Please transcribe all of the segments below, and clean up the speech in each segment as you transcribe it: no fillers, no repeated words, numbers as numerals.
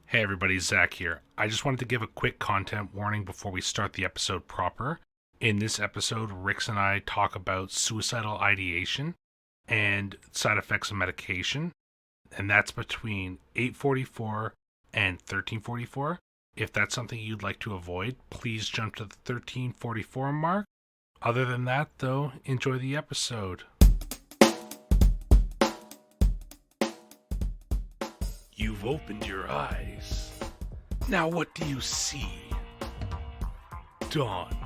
Hey everybody, Zach here. I just wanted to give a quick content warning before we start the episode proper. In this episode, Rix and I talk about suicidal ideation and side effects of medication, and that's between 8:44 and 13:44. If that's something you'd like to avoid, please jump to the 13:44 mark. Other than that, though, enjoy the episode. You've opened your eyes. Now what do you see? Dawn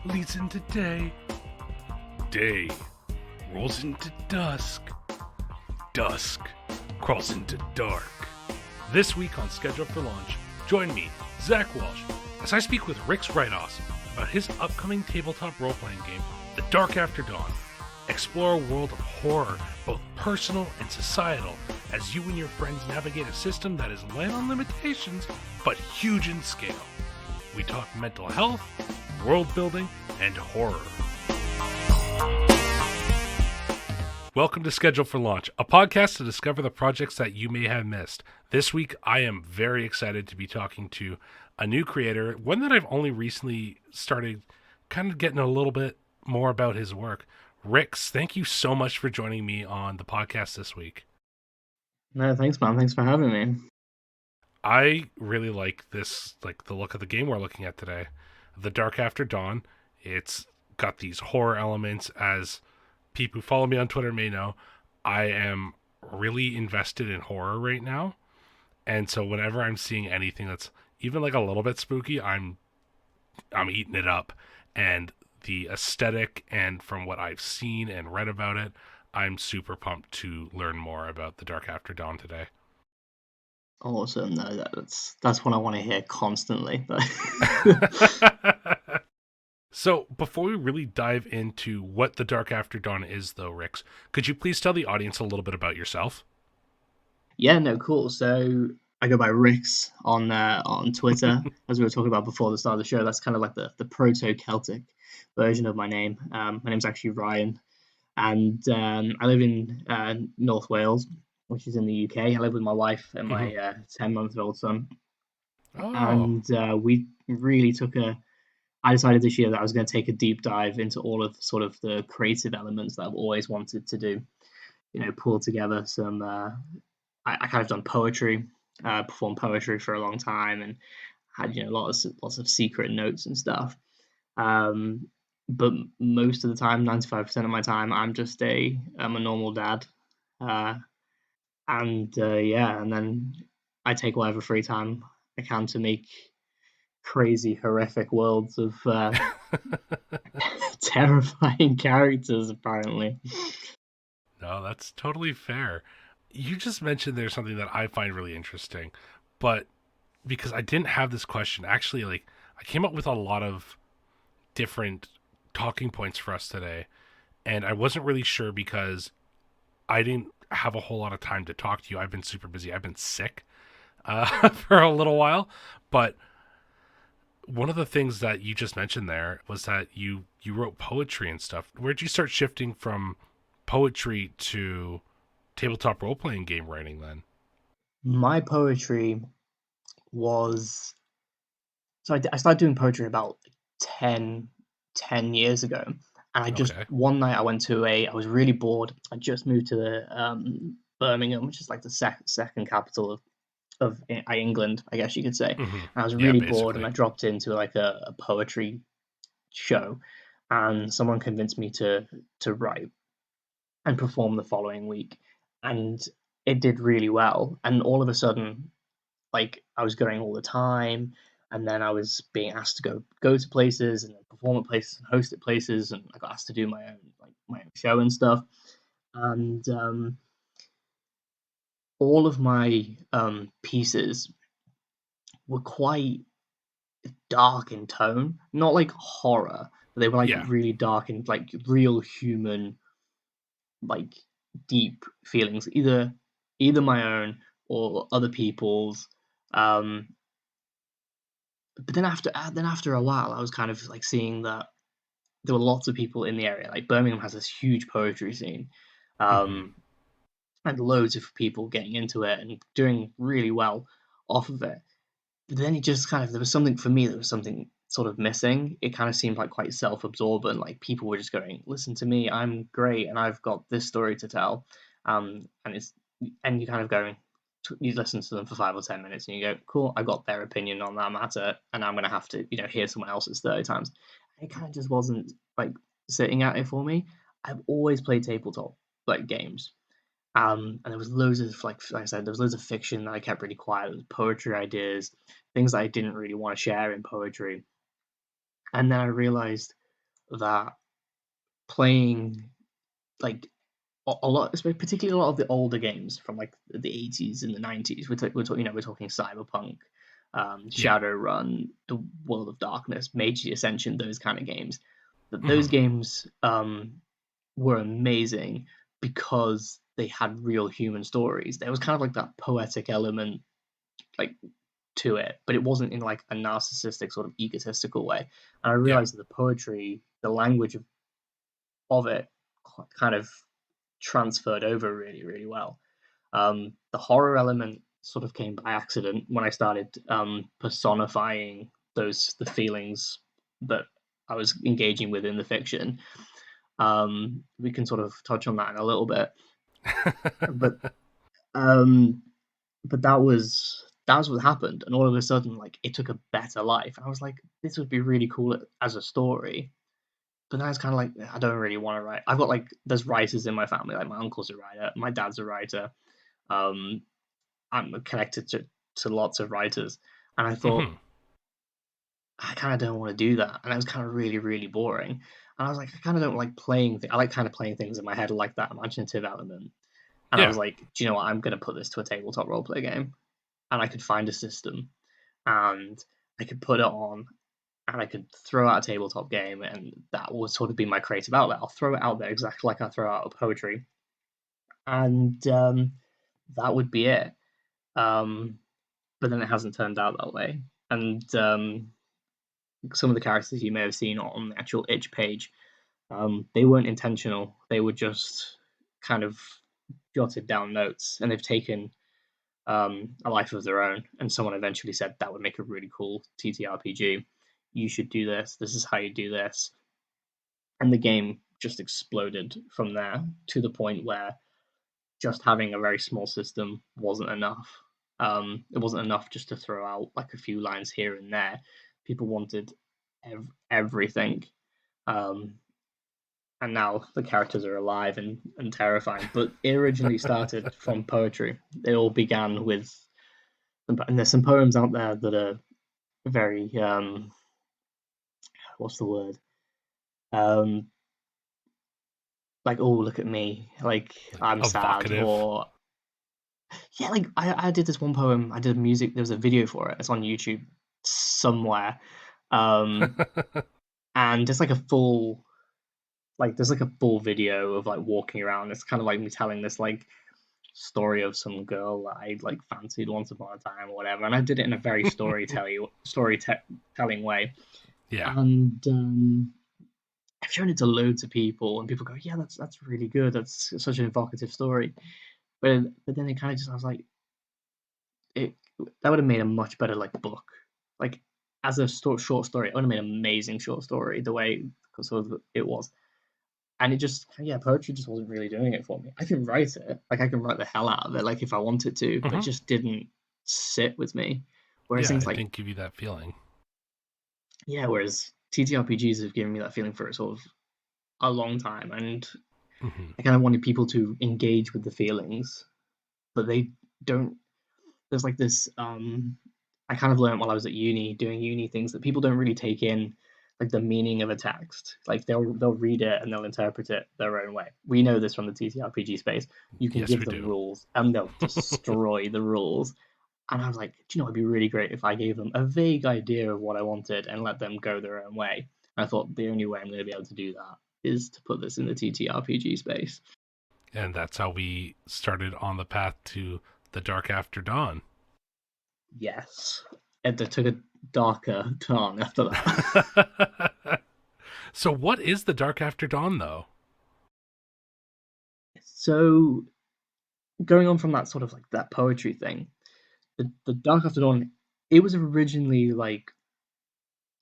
leads into day. Day rolls into dusk. Dusk crawls into dark. This week on Schedule for Launch, join me, Zach Walsh, as I speak with Rix Writos about his upcoming tabletop role-playing game, The Dark After Dawn. Explore a world of horror, both personal and societal, as you and your friends navigate a system that is light on limitations, but huge in scale. We talk mental health, world building, and horror. Welcome to Schedule for Launch, a podcast to discover the projects that you may have missed. This week, I am very excited to be talking to a new creator, one that I've only recently started kind of getting a little bit more about his work. Rix, thank you so much for joining me on the podcast this week. No, thanks, man. Thanks for having me. I really like this, like the look of the game we're looking at today. The Dark After Dawn. It's got these horror elements. As people who follow me on Twitter may know, I am really invested in horror right now. And so whenever I'm seeing anything that's even like a little bit spooky, I'm eating it up. And the aesthetic, and from what I've seen and read about it, I'm super pumped to learn more about The Dark After Dawn today. Awesome. No, that's what I want to hear constantly. But So before we really dive into what The Dark After Dawn is, though, Rix, could you please tell the audience a little bit about yourself? yeah, no, cool. So I go by Rix on Twitter, as we were talking about before the start of the show. That's kind of like the proto-Celtic version of my name. My name's actually Ryan, and I live in North Wales, which is in the UK. I live with my wife and my 10-month-old son, Oh, and we really I decided this year that I was going to take a deep dive into all of sort of the creative elements that I've always wanted to do. Pull together some. I kind of done poetry, performed poetry for a long time, and had lots of secret notes and stuff. Um, but most of the time, 95% of my time, I'm a normal dad, uh, and yeah, and then I take whatever free time I can to make crazy, horrific worlds of terrifying characters, apparently. no, that's totally fair. You just mentioned there's something that I find really interesting, but because I didn't have this question, actually, like, I came up with a lot of different talking points for us today, and I wasn't really sure because I didn't have a whole lot of time to talk to you. I've been super busy. I've been sick for a little while, but one of the things that you just mentioned there was that you wrote poetry and stuff. Where'd you start shifting from poetry to tabletop role playing game writing then? My poetry was I started doing poetry about 10, 10 years ago, and I just Okay. one night I was really bored. I just moved to the Birmingham, which is like the second capital of England, I guess you could say. Hmm. And I was Yeah, really bored, and basically. I dropped into like a poetry show, and someone convinced me to write and perform the following week, and it did really well. And all of a sudden, like I was going all the time, and then I was being asked to go to places and then perform at places and host at places, and I got asked to do my own show and stuff. And all of my pieces were quite dark in tone, not like horror, but they were like Yeah. really dark and like real human, like deep feelings, either my own or other people's. Um, but then after a while, I was kind of like seeing that there were lots of people in the area. Like Birmingham has this huge poetry scene, Hmm. um, and loads of people getting into it and doing really well. off of it. But then it just kind of, there was something for me, there was something sort of missing. It kind of seemed like quite self-absorbent, like people were just going, listen to me, I'm great, and I've got this story to tell. And it's, and you kind of going, you listen to them for 5 or 10 minutes, and you go, cool, I got their opinion on that matter, and I'm gonna have to, hear someone else's 30 times. And it kind of just wasn't like sitting at it for me. I've always played tabletop like games, and there was loads of like I said, there was loads of fiction that I kept really quiet. There was poetry ideas, things that I didn't really want to share in poetry. And then I realized that playing like a lot, particularly a lot of the older games from like the 80s and the 90s. We're talking Cyberpunk, Yeah. Shadowrun, The World of Darkness, Meiji Ascension, those kind of games. That those Hmm. games were amazing because they had real human stories. There was kind of like that poetic element like to it, but it wasn't in like a narcissistic sort of egotistical way. And I Yeah. realized that the poetry, the language of it, kind of transferred over really, really well. The horror element sort of came by accident when I started personifying the feelings that I was engaging with in the fiction. We can sort of touch on that in a little bit, but um, that was what happened, and all of a sudden, like it took a better life, and I was like, this would be really cool as a story. But now it's kind of like I don't really want to write. I've got like there's writers in my family, like my uncle's a writer, my dad's a writer. Um, I'm connected to lots of writers, and I thought Hmm. I kind of don't want to do that, and it was kind of really really boring. And I was like, I kind of don't like playing. I like kind of playing things in my head, like that imaginative element. And I was Yeah. like, do you know what? I'm going to put this to a tabletop roleplay game, and I could find a system, and I could put it on, and I could throw out a tabletop game, and that would sort of be my creative outlet. I'll throw it out there exactly like I throw out a poetry, and that would be it. Um, but then it hasn't turned out that way, and some of the characters you may have seen on the actual itch page, they weren't intentional. They were just kind of jotted down notes, and they've taken a life of their own. And someone eventually said that would make a really cool TTRPG. You should do this. This is how you do this. And the game just exploded from there to the point where just having a very small system wasn't enough. It wasn't enough just to throw out like a few lines here and there. People wanted everything. Um, and now the characters are alive and terrifying. But it originally started from poetry. It all began with, and there's some poems out there that are very, what's the word? Um, like, oh, look at me, like Like I'm sad, evocative. or yeah, like I did this one poem. I did music. There was a video for it. It's on YouTube somewhere, um, and it's like a full, like there's like a full video of like walking around. It's kind of like me telling this like story of some girl that I like fancied once upon a time or whatever. And I did it in a very storytelling way. Yeah. And I've shown it to loads of people, and people go, "Yeah, that's really good. That's such an evocative story." But then it kind of just I was like, it that would have made a much better like book, like as a short story. It would have made an amazing short story the way sort of it was. And it just yeah, poetry just wasn't really doing it for me. I can write it, like I can write the hell out of it, like if I wanted to, but it Hmm. just didn't sit with me. Whereas Yeah. things It like didn't give you that feeling. whereas TTRPGs have given me that feeling for sort of a long time, and Hmm. I kind of wanted people to engage with the feelings, but they don't. There's like this. I kind of learned while I was at uni doing uni things that people don't really take in, like the meaning of a text. Like they'll read it and they'll interpret it their own way. We know this from the TTRPG space. You can Yes, give we them do. rules and they'll destroy the rules. And I was like, do you know, it'd be really great if I gave them a vague idea of what I wanted and let them go their own way. And I thought the only way I'm going to be able to do that is to put this in the TTRPG space. And that's how we started on the path to the Dark After Dawn. Yes. And they took a darker turn after that. So, what is the Dark After Dawn, though? So going on from that sort of like that poetry thing, the Dark After Dawn, it was originally like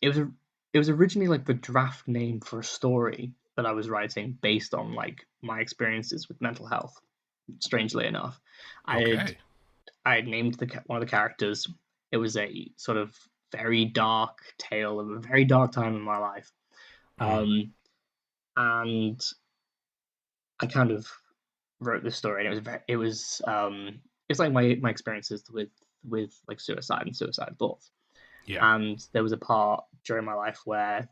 it was it was originally like the draft name for a story that I was writing based on like my experiences with mental health. Strangely enough, I had Okay. I had named one of the characters. It was a sort of very dark tale of a very dark time in my life, Mm-hmm. um, and I kind of wrote this story, and it's like my experiences with like suicide and suicide thoughts. Yeah. And there was a part during my life where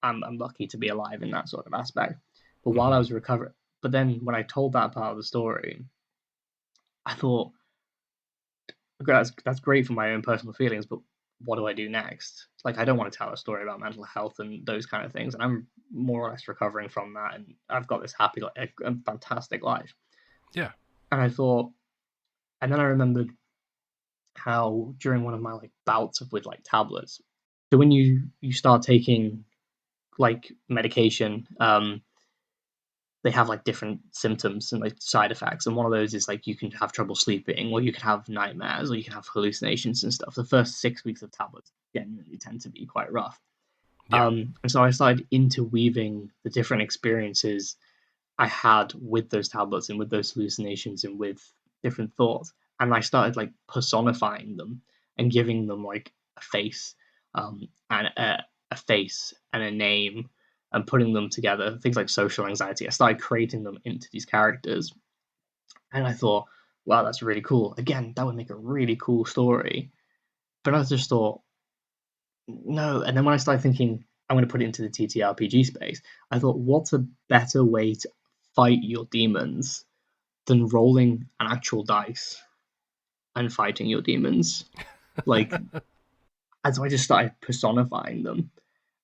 I'm lucky to be alive in that sort of aspect. But while I Mm-hmm. was recovering, but then when I told that part of the story, I thought, okay, that's great for my own personal feelings, but what do I do next? Like, I don't want to tell a story about mental health and those kind of things, and I'm more or less recovering from that, and I've got this happy, like, a fantastic life. Yeah. And I thought, and then I remembered how during one of my like bouts of with like tablets, so when you start taking like medication, they have like different symptoms and like side effects, and one of those is like you can have trouble sleeping, or you can have nightmares, or you can have hallucinations and stuff. The first 6 weeks of tablets generally tend to be quite rough. Yeah. And so I started interweaving the different experiences I had with those tablets and with those hallucinations and with different thoughts. And I started like personifying them and giving them like a face, and a face and a name, and putting them together. Things like social anxiety. I started creating them into these characters, and I thought, wow, that's really cool. Again, that would make a really cool story. But I just thought, no. And then when I started thinking, I'm going to put it into the TTRPG space, I thought, what's a better way to fight your demons than rolling an actual dice and fighting your demons? Like, and so I just started personifying them,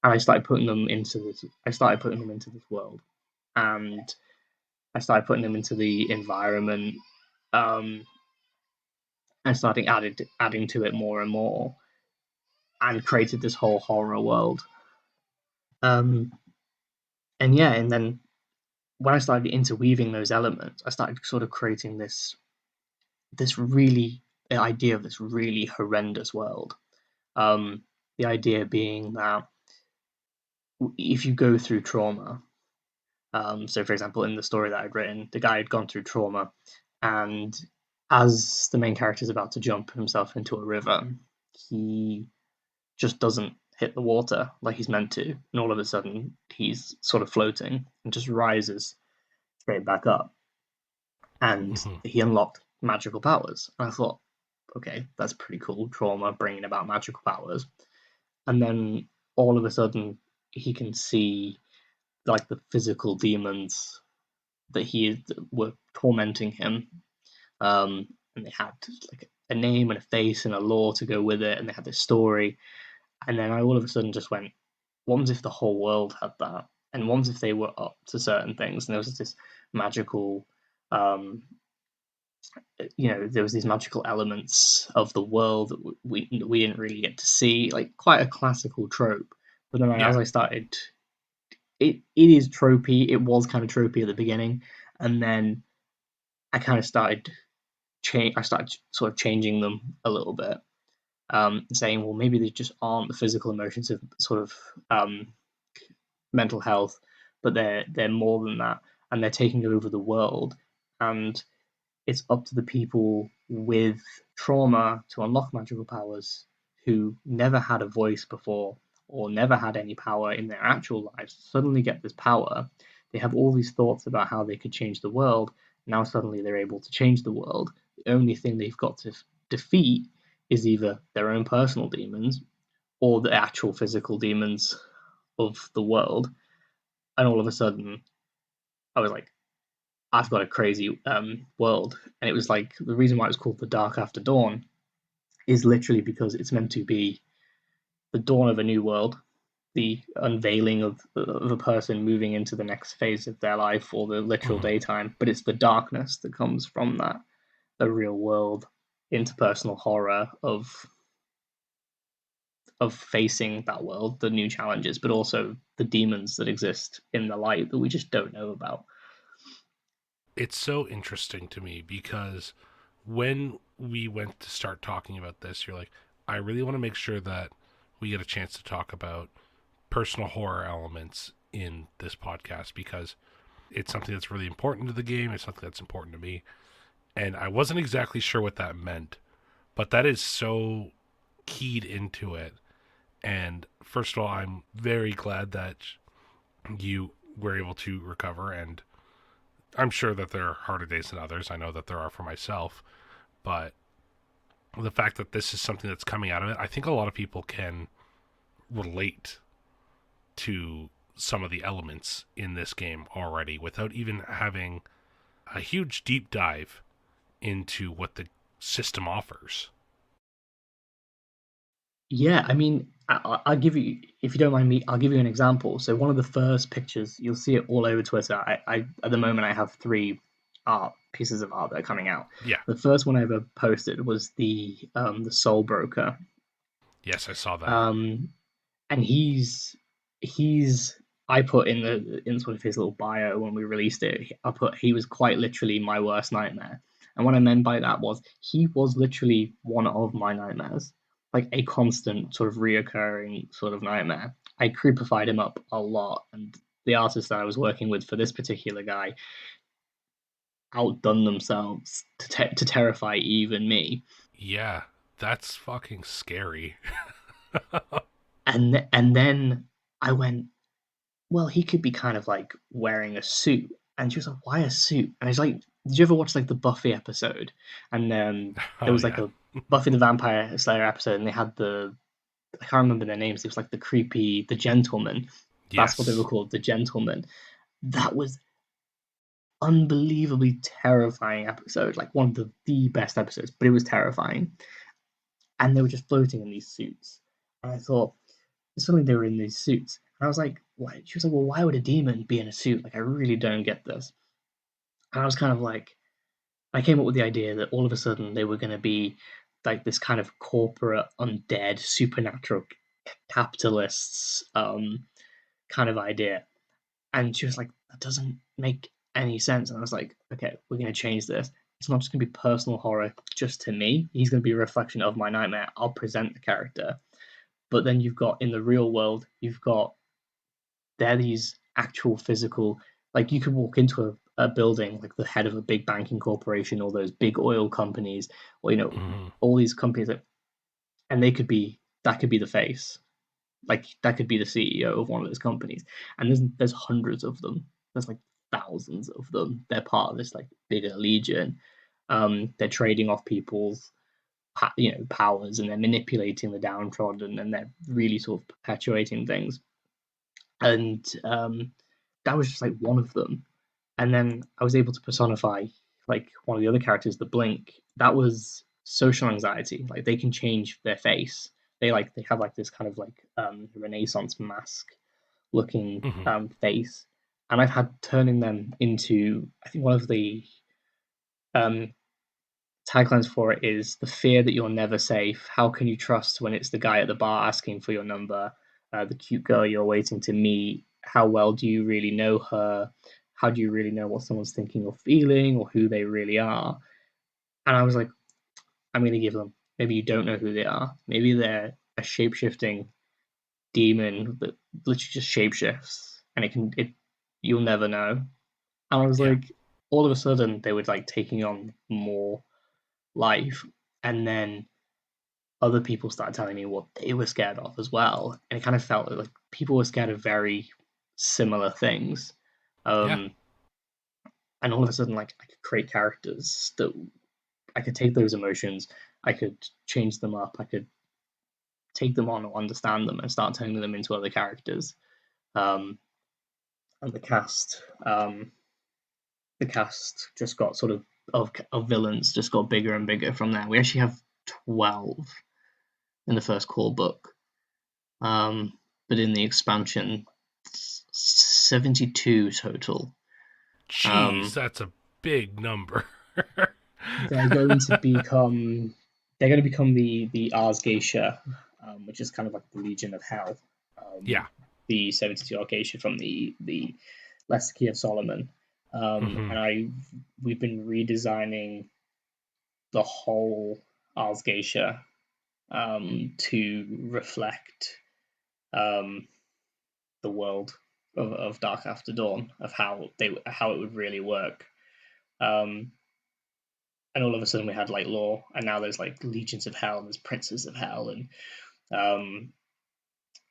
and I started putting them into this. I started putting them into this world, and I started putting them into the environment, um, and starting adding to it more and more, and created this whole horror world. Um, and yeah, and then when I started interweaving those elements, I started sort of creating this really the idea of this really horrendous world. Um, the idea being that if you go through trauma, so for example, in the story that I'd written, the guy had gone through trauma, and as the main character is about to jump himself into a river, he just doesn't hit the water like he's meant to, and all of a sudden he's sort of floating and just rises straight back up, and Mm-hmm. he unlocked magical powers. And I thought, okay, that's pretty cool. Trauma bringing about magical powers, and then all of a sudden he can see like the physical demons that he were tormenting him, and they had like a name and a face and a lore to go with it, and they had this story. And then I all of a sudden just went, what if the whole world had that? And what if they were up to certain things? And there was this magical, um, there was these magical elements of the world that we didn't really get to see, like quite a classical trope. But then Yeah. as I started, it is tropey. It was kind of tropey at the beginning, and then I kind of started change. I started sort of changing them a little bit, saying, well, maybe they just aren't the physical emotions of sort of mental health, but they're more than that, and they're taking over the world, and it's up to the people with trauma to unlock magical powers who never had a voice before or never had any power in their actual lives suddenly get this power. They have all these thoughts about how they could change the world. Now suddenly they're able to change the world. The only thing they've got to defeat is either their own personal demons or the actual physical demons of the world. And all of a sudden, I was like, I've got a crazy world. And it was like the reason why it was called The Dark After Dawn is literally because it's meant to be the dawn of a new world, the unveiling of a person moving into the next phase of their life or the literal Mm-hmm. daytime. But it's the darkness that comes from that, the real world, interpersonal horror of facing that world, the new challenges, but also the demons that exist in the light that we just don't know about. It's so interesting to me because when we went to start talking about this, you're like, I really want to make sure that we get a chance to talk about personal horror elements in this podcast because it's something that's really important to the game. It's something that's important to me. And I wasn't exactly sure what that meant, but that is so keyed into it. And first of all, I'm very glad that you were able to recover. And I'm sure that there are harder days than others. I know that there are for myself. But the fact that this is something that's coming out of it, I think a lot of people can relate to some of the elements in this game already without even having a huge deep dive into what the system offers. Yeah, I mean, I'll give you, if you don't mind me, I'll give you an example. So one of the first pictures, you'll see it all over Twitter. I at the moment I have three art pieces of art that are coming out. Yeah. The first one I ever posted was the Soul Broker, Yes, I saw that. um, and he's I put in sort of his little bio when we released it. I put he was quite literally my worst nightmare, and what I meant by that was he was literally one of my nightmares, like a constant sort of reoccurring sort of nightmare. I creepified him up a lot, and the artist that I was working with for this particular guy outdone themselves to terrify even me. Yeah, that's fucking scary. And then I went, well, he could be kind of like wearing a suit. And she was like, why a suit? And I was like, did you ever watch like the Buffy episode? And there Oh, was like yeah. a Buffy the Vampire Slayer episode, and they had I can't remember their names. It was like the gentleman. That's what they were Yes. called, the gentleman. That was unbelievably terrifying episode, like one of the best episodes, but it was terrifying. And they were just floating in these suits. And I thought, suddenly they were in these suits. And I was like, why? She was like, well, why would a demon be in a suit? Like, I really don't get this. And I was kind of like, I came up with the idea that all of a sudden they were going to be like this kind of corporate, undead, supernatural capitalists kind of idea. And she was like, that doesn't make any sense. And I was like, okay, we're going to change this. It's not just going to be personal horror just to me. He's going to be a reflection of my nightmare. I'll present the character. But then you've got in the real world, you've got they're these actual physical, like you could walk into a building like the head of a big banking corporation or those big oil companies or Hmm. all these companies and they could be that could be the face, like that could be the CEO of one of those companies, and there's hundreds of them, there's like thousands of them, they're part of this like bigger legion. They're trading off people's powers, and they're manipulating the downtrodden, and they're really sort of perpetuating things. And that was just like one of them. And then I was able to personify like one of the other characters, the Blink. That was social anxiety. Like they can change their face. They have like this kind of like Renaissance mask looking Hmm. face. And I've had turning them into, I think one of the um, taglines for it is the fear that you're never safe. How can you trust when it's the guy at the bar asking for your number, the cute girl you're waiting to meet? How well do you really know her? How do you really know what someone's thinking or feeling or who they really are? And I was like, I'm going to give them. Maybe you don't know who they are. Maybe they're a shape shifting demon that literally just shapeshifts, and you'll never know. And I was Yeah. like, all of a sudden they were like taking on more life, and then other people started telling me what they were scared of as well, and it kind of felt like people were scared of very similar things. Yeah. Um, and all of a sudden, like I could create characters that I could take those emotions, I could change them up, I could take them on or understand them and start turning them into other characters. Um, and the cast just got sort of villains just got bigger and bigger from there. We actually have 12 in the first core book. But in the expansion, 72 total. Jeez, Um, that's a big number. they're going to become they're going to become the Ars Geisha, which is kind of like the Legion of Hell. Yeah. The 72 Ars Geisha from the Lesky of Solomon. Hmm. And we've been redesigning the whole Ars Geisha to reflect um, the world of Dark After Dawn, of how it would really work. Um, and all of a sudden we had like law, and now there's like legions of hell, and there's princes of hell, and um,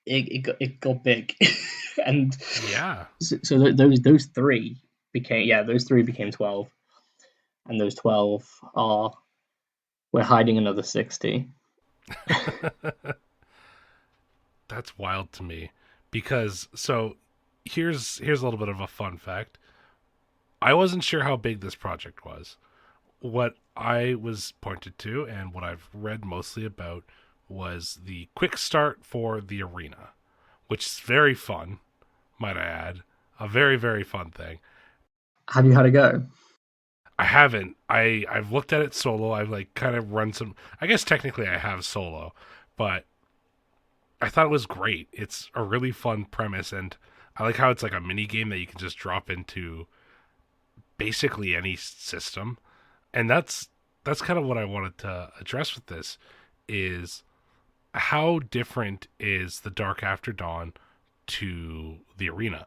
it got big, and Yeah. so those three became 12, and those 12 are we're hiding another 60. That's wild to me because so here's a little bit of a fun fact. I wasn't sure how big this project was. What I was pointed to and what I've read mostly about was the quick start for the arena, which is very fun, might I add. A very, very fun thing. Have you had a go? I haven't. I've looked at it solo. I've like kind of run some. I guess technically I have solo, but I thought it was great. It's a really fun premise, and I like how it's like a mini game that you can just drop into basically any system. And that's kind of what I wanted to address with this is how different is the Dark After Dawn to the arena?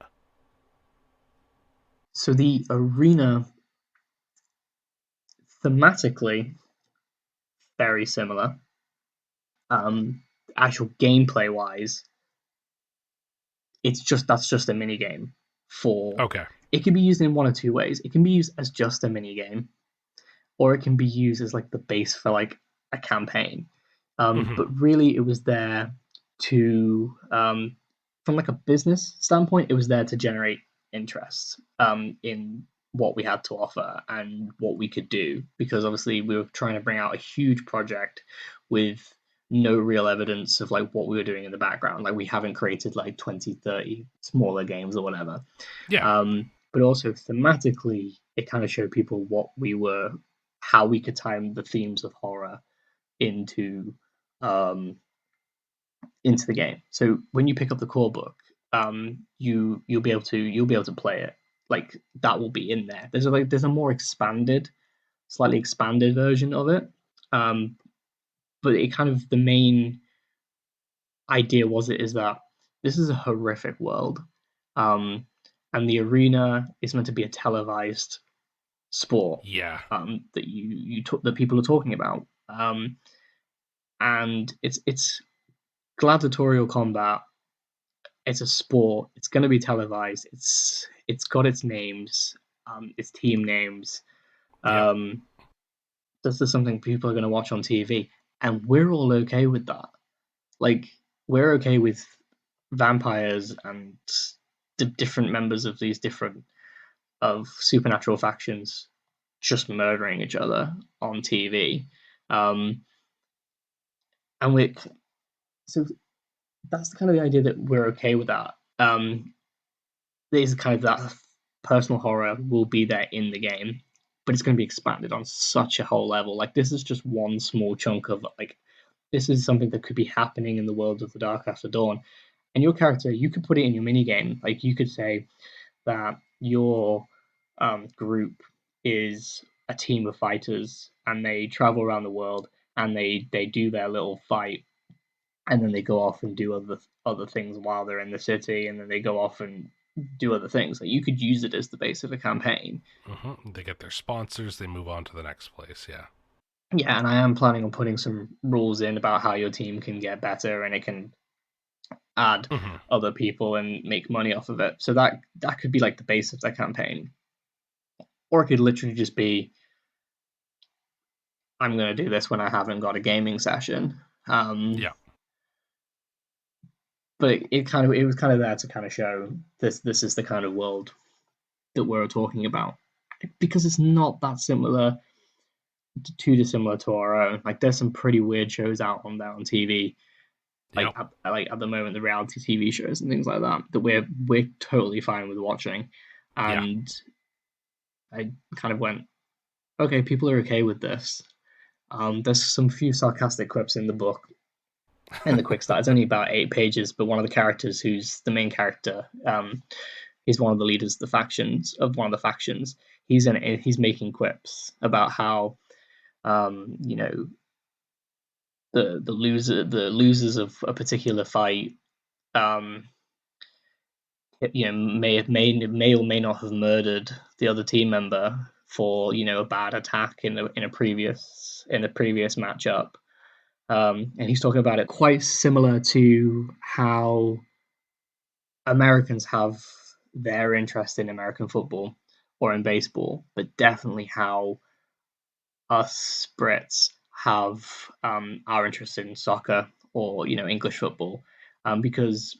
So the arena, thematically, very similar. Actual gameplay wise, that's just a mini game. For Okay. It can be used in one or two ways. It can be used as just a mini game, or it can be used as like the base for like a campaign. Hmm. But really, it was there to, from like a business standpoint, it was there to generate interest in what we had to offer and what we could do, because obviously we were trying to bring out a huge project with no real evidence of like what we were doing in the background. Like we haven't created like 20, 30 smaller games or whatever. Yeah. But also thematically, it kind of showed people how we could time the themes of horror into um, into the game. So when you pick up the core book, you'll be able to play it. Like that will be in there. There's a more slightly expanded version of it. Um, but it kind of the main idea is that this is a horrific world, um, and the arena is meant to be a televised sport Yeah. that people are talking about, and it's gladiatorial combat. It's a sport. It's going to be televised. It's got its names, its team names. Yep. Um, this is something people are going to watch on TV, and we're all okay with that. Like we're okay with vampires and the different members of these different of supernatural factions just murdering each other on TV. Um, and we so that's kind of the idea that we're okay with that. There's kind of that personal horror will be there in the game, but it's going to be expanded on such a whole level. Like this is just one small chunk of like this is something that could be happening in the world of the Dark After Dawn. And your character, you could put it in your mini game. Like you could say that your group is a team of fighters, and they travel around the world, and they do their little fight, and then they go off and do other things while they're in the city, and then they go off and do other things. Like you could use it as the base of a campaign. They get their sponsors. They move on to the next place. Yeah. Yeah, and I am planning on putting some rules in about how your team can get better, and it can add Hmm. other people and make money off of it. So that could be like the base of their campaign, or it could literally just be I'm going to do this when I haven't got a gaming session. Um, Yeah. but it was kind of there to kind of show this is the kind of world that we're talking about, because it's not that similar, too dissimilar to our own. Like there's some pretty weird shows out on there on TV, Yep. like at the moment the reality TV shows and things like that that we're totally fine with watching, Yeah. and I kind of went, okay, people are okay with this. There's some few sarcastic quips in the book in the quick start. It's only about 8 pages, but one of the characters, who's the main character, he's one of the leaders of the factions of one of the factions. He's making quips about how You know, the losers of a particular fight, um, may or may not have murdered the other team member for a bad attack in a previous matchup. And he's talking about it quite similar to how Americans have their interest in American football or in baseball, but definitely how us Brits have our interest in soccer or English football, because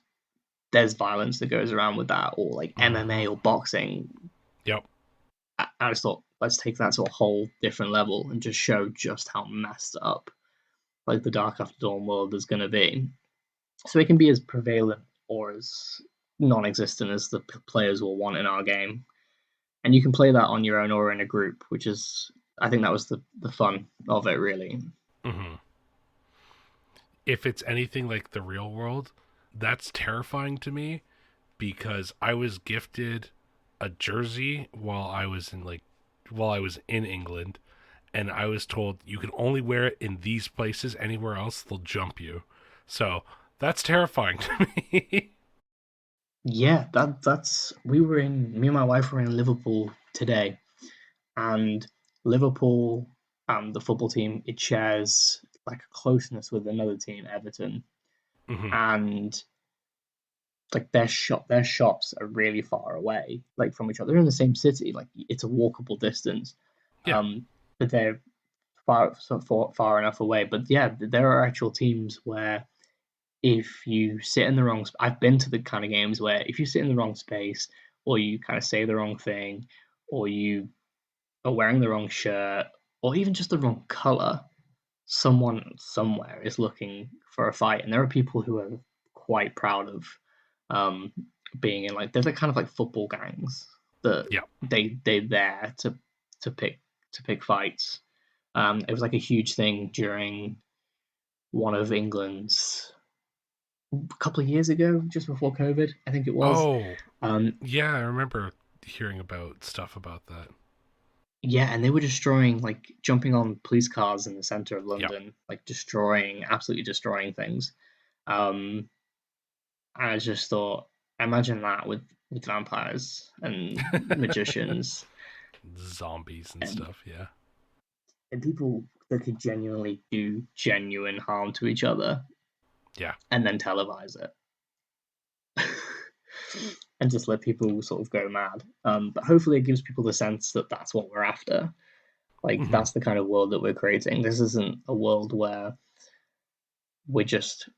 there's violence that goes around with that, or like Hmm. MMA or boxing. Yep. I just thought, let's take that to a whole different level and just show just how messed up like the Dark After Dawn world is going to be. So it can be as prevalent or as non-existent as the players will want in our game, and you can play that on your own or in a group, which is, I think that was the fun of it, really. Hmm. If it's anything like the real world, that's terrifying to me because I was gifted a jersey while I was in England, and I was told you can only wear it in these places. Anywhere else, they'll jump you. So that's terrifying to me. Yeah, that's we were in me and my wife were in Liverpool today, and Liverpool, the football team, it shares like a closeness with another team, Everton, Hmm. and like their shops are really far away, like from each other. They're in the same city, like it's a walkable distance, Yeah. but they're far enough away. But yeah, there are actual teams where if you sit in the wrong, I've been to the kind of games where if you sit in the wrong space, or you kind of say the wrong thing, or you are wearing the wrong shirt, or even just the wrong color, someone somewhere is looking for a fight. And there are people who are quite proud of um, being in, like, they're the kind of like football gangs that Yeah. they there to pick fights. It was like a huge thing during one of England's, a couple of years ago, just before COVID, I think it was. Oh, Um, yeah. I remember hearing about stuff about that. yeah, and they were destroying, like jumping on police cars in the center of Yeah. London, like absolutely destroying things. Um, I just thought, imagine that with vampires and magicians Zombies and and stuff. Yeah. people that could genuinely do genuine harm to each other Yeah. and then televise it. And just let people sort of go mad. But hopefully, it gives people the sense that that's what we're after. Like, Hmm. that's the kind of world that we're creating. This isn't a world where we're just.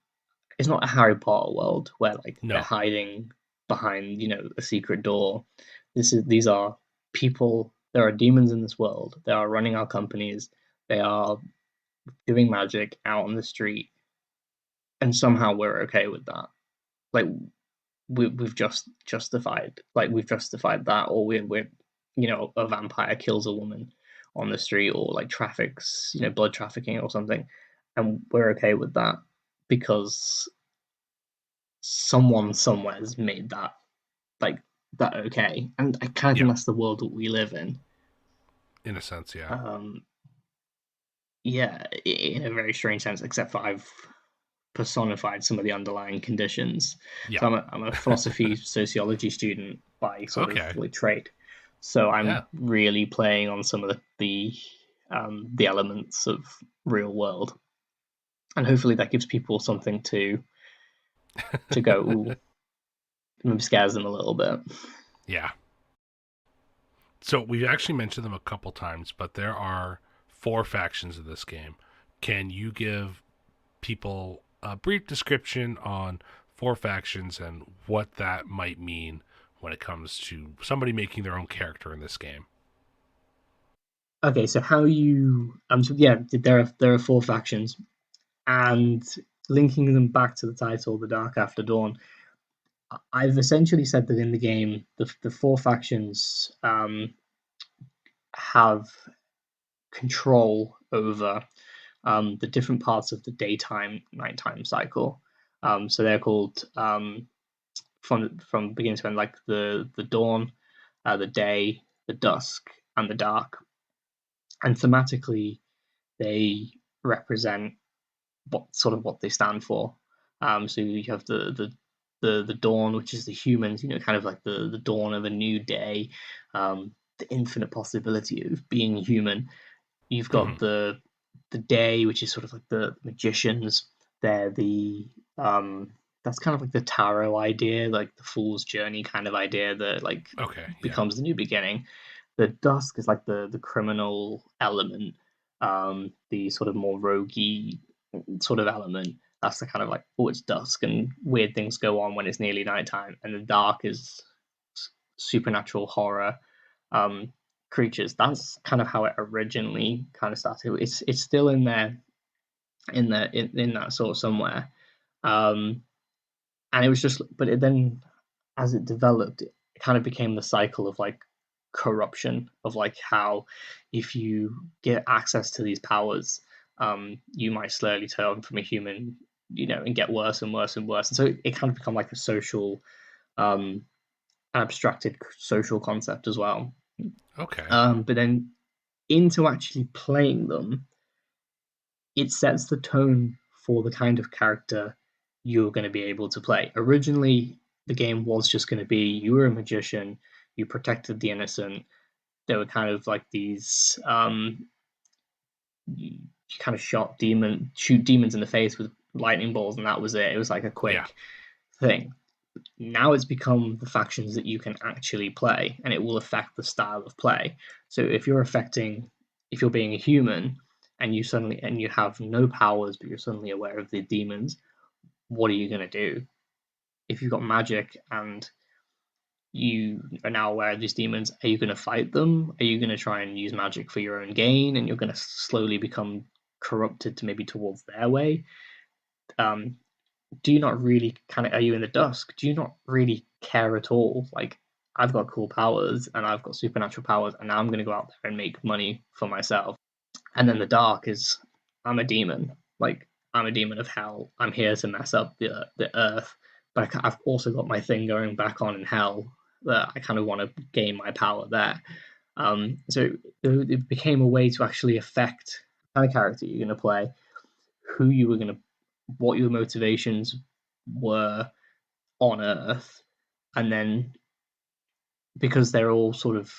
It's not a Harry Potter world where like they're No. hiding behind a secret door. These are people. There are demons in this world. They are running our companies. They are doing magic out on the street, and somehow we're okay with that. Like, we've justified that, or we're a vampire kills a woman on the street, or like traffics, blood trafficking or something, and we're okay with that because someone somewhere has made like that okay. And I kind of think Yeah. that's the world that we live in. In a sense, yeah. um yeah, in a very strange sense, except for I've personified some of the underlying conditions. Yeah. So I'm a philosophy sociology student by sort of Okay. like trade. So Yeah. I'm really playing on some of the elements of real world, and hopefully that gives people something to go. Ooh, maybe scares them a little bit. Yeah. So we've actually mentioned them a couple times, but there are four factions of this game. Can you give people a brief description on four factions and what that might mean when it comes to somebody making their own character in this game? Okay, so how you so yeah, there are four factions, and linking them back to the title, The Dark After Dawn. I've essentially said that in the game, the four factions have control over the different parts of the daytime nighttime cycle. So they're called, from beginning to end, like the dawn, the day, the dusk, and the dark. And thematically, they represent what they stand for. So you have the dawn, which is the humans, kind of like the dawn of a new day, the infinite possibility of being human. You've got Hmm. the day, which is sort of like the magicians. They're the that's kind of like the tarot idea, like the fool's journey kind of idea that like Okay, yeah. becomes the new beginning. The dusk is like the criminal element, the sort of more roguey sort of element. That's the kind of like, oh, it's dusk and weird things go on when it's nearly nighttime. And the dark is supernatural horror, um, creatures. That's kind of how it originally kind of started. It's still in there, in that sort of somewhere. Um, and it was just, but it then, as it developed, it kind of became the cycle of like corruption, of like how if you get access to these powers, you might slowly turn from a human, and get worse and worse and worse. And so it kind of become like a social, um, abstracted social concept as well. Okay. But then into actually playing them, it sets the tone for the kind of character you're going to be able to play. Originally, the game was just going to be you were a magician, you protected the innocent. There were kind of like these you kind of shoot demons in the face with lightning balls, and that was it. It was like a Yeah. quick thing. Now it's become the factions that you can actually play, and it will affect the style of play. So if you're being a human, and you have no powers, but you're suddenly aware of the demons, what are you going to do? If you've got magic and you are now aware of these demons, are you going to fight them? Are you going to try and use magic for your own gain, and you're going to slowly become corrupted to maybe towards their way? Um, do you not really kind of, are you in the dusk? Do you not really care at all? Like, I've got cool powers and I've got supernatural powers, and now I'm going to go out there and make money for myself. And then the dark is, I'm a demon. Like, I'm a demon of hell. I'm here to mess up the earth, but I've also got my thing going back on in hell that I kind of want to gain my power there. So it became a way to actually affect the kind of character you're going to play, who you were going to, what your motivations were on Earth, and then because they're all sort of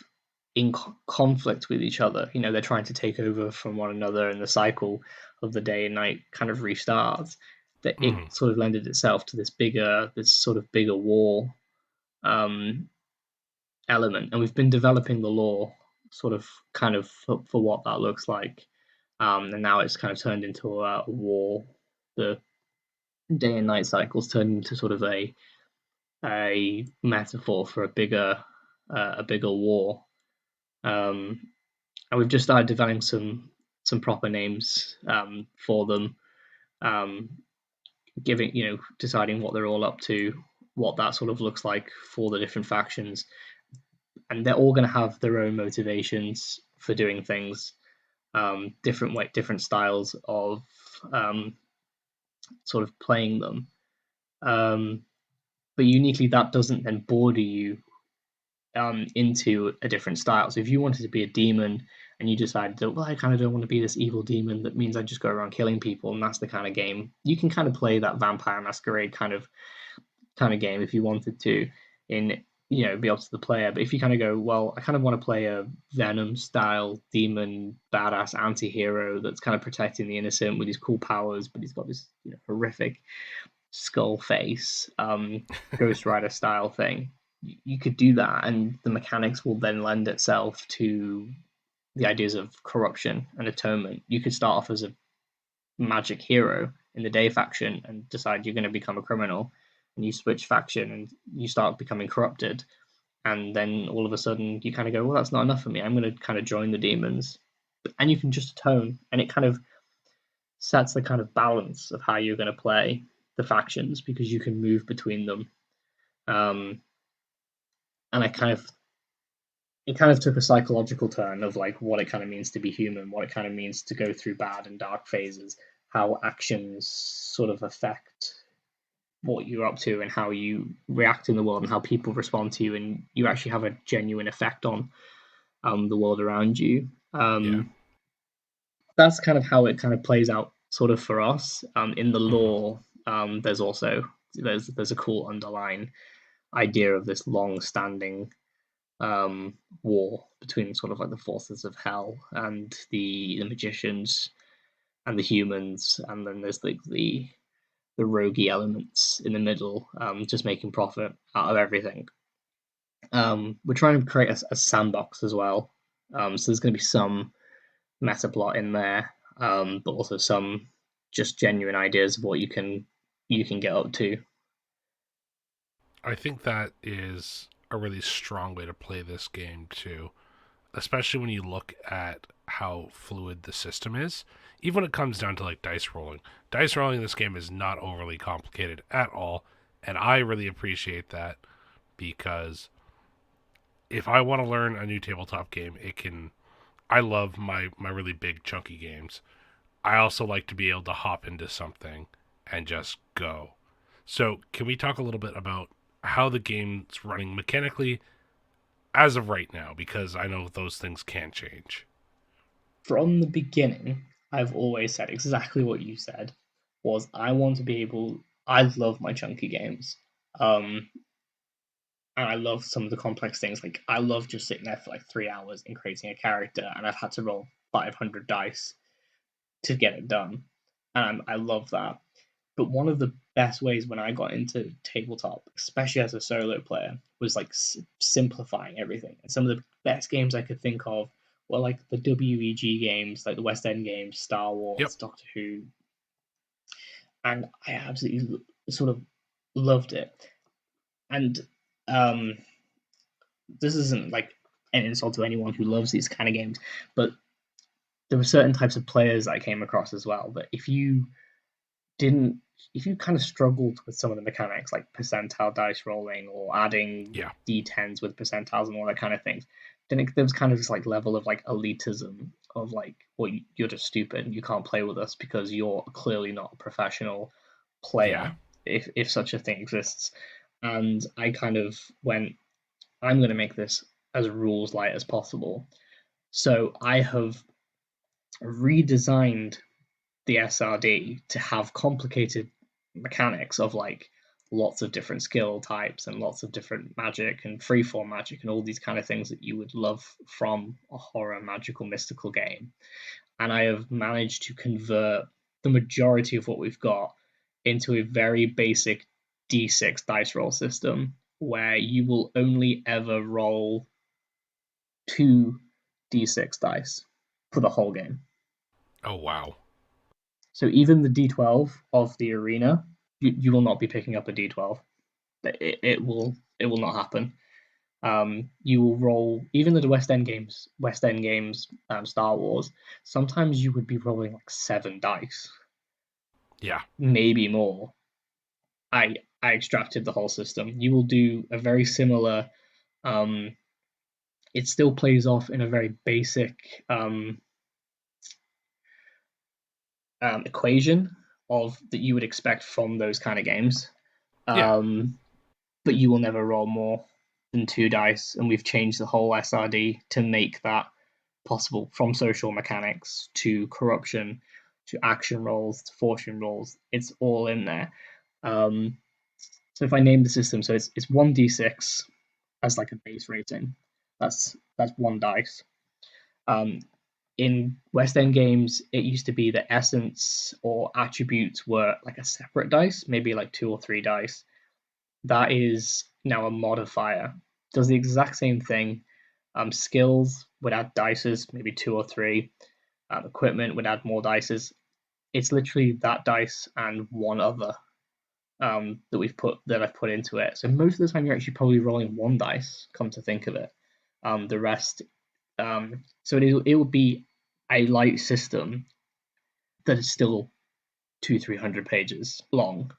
in conflict with each other, they're trying to take over from one another, and the cycle of the day and night kind of restarts. That it Hmm. sort of lended itself to this sort of bigger war, um, element, and we've been developing the lore sort of kind of for what that looks like, and now it's kind of turned into a war. The day and night cycles turned into sort of a metaphor for a bigger war. Um, and we've just started developing some proper names, for them, um, giving deciding what they're all up to, what that sort of looks like for the different factions, and they're all going to have their own motivations for doing things, different styles of, um, sort of playing them. Um, but uniquely, that doesn't then border you, into a different style. So if you wanted to be a demon and you decided that, well, I kind of don't want to be this evil demon that means I just go around killing people, and that's the kind of game you can kind of play, that Vampire Masquerade kind of game if you wanted to, in be up to the player. But if you kind of go, well, I kind of want to play a Venom style demon badass anti-hero that's kind of protecting the innocent with his cool powers, but he's got this horrific skull face, Ghost Rider style thing. You could do that, and the mechanics will then lend itself to the ideas of corruption and atonement. You could start off as a magic hero in the day faction and decide you're going to become a criminal, and you switch faction and you start becoming corrupted. And then all of a sudden, you kind of go, well, that's not enough for me. I'm going to kind of join the demons. And you can just atone, and it kind of sets the kind of balance of how you're going to play the factions because you can move between them. Um, and it kind of took a psychological turn of like what it kind of means to be human, what it kind of means to go through bad and dark phases, how actions sort of affect what you're up to and how you react in the world and how people respond to you, and you actually have a genuine effect on, the world around you. Yeah. that's kind of how it kind of plays out, sort of for us. In the Hmm. lore, there's also there's a cool underlying idea of this long-standing war between sort of like the forces of hell and the magicians and the humans, and then there's like the roguey elements in the middle, just making profit out of everything. We're trying to create a sandbox as well, so there's going to be some meta plot in there, but also some just genuine ideas of what you can get up to. I think that is a really strong way to play this game too, especially when you look at how fluid the system is. Even when it comes down to like dice rolling, dice rolling in this game is not overly complicated at all, and I really appreciate that because if I want to learn a new tabletop game, it can. I love my really big chunky games. I also like to be able to hop into something and just go. So, can we talk a little bit about how the game's running mechanically as of right now? Because I know those things can change. From the beginning, I've always said exactly what you said. Was I want to be able. I love my chunky games. Um, and I love some of the complex things. Like I love just sitting there for like 3 hours and creating a character, and I've had to roll 500 dice to get it done, and I love that. But one of the best ways when I got into tabletop, especially as a solo player, was like simplifying everything. And some of the best games I could think of were like the WEG games, like the West End games, Star Yep. Wars, Doctor Who, and I absolutely sort of loved it. And um, this isn't like an insult to anyone who loves these kind of games, but there were certain types of players I came across as well that didn't if you kind of struggled with some of the mechanics like percentile dice rolling or adding Yeah. d10s with percentiles and all that kind of things, then there was kind of this like level of like elitism of like, well, you're just stupid and you can't play with us because you're clearly not a professional Yeah. player, if such a thing exists. And I kind of went, I'm going to make this as rules light as possible. So I have redesigned the SRD to have complicated mechanics of like lots of different skill types and lots of different magic and freeform magic and all these kind of things that you would love from a horror, magical, mystical game. And I have managed to convert the majority of what we've got into a very basic d6 dice roll system where you will only ever roll two d6 dice for the whole game. Oh wow. So even the D12 of the arena, you will not be picking up a D12. It will not happen. You will roll even the West End games, Star Wars. Sometimes you would be rolling like 7 dice, Yeah. maybe more. I extracted the whole system. You will do a very similar. Um, it still plays off in a very basic equation of that you would expect from those kind of games. Yeah. Um, but you will never roll more than 2 dice, and we've changed the whole SRD to make that possible, from social mechanics to corruption to action rolls to fortune rolls. It's all in there. Um, so if I name the system, so it's 1d6 as like a base rating. That's 1 dice. Um, in West End games, it used to be that essence or attributes were like a separate dice, maybe like 2 or 3 dice. That is now a modifier. Does the exact same thing. Skills would add dices, maybe 2 or 3. Equipment would add more dices. It's literally that dice and one other that I've put into it. So most of the time you're actually probably rolling 1 dice. Come to think of it, the rest. So it will be a light system that is still 200-300 pages long.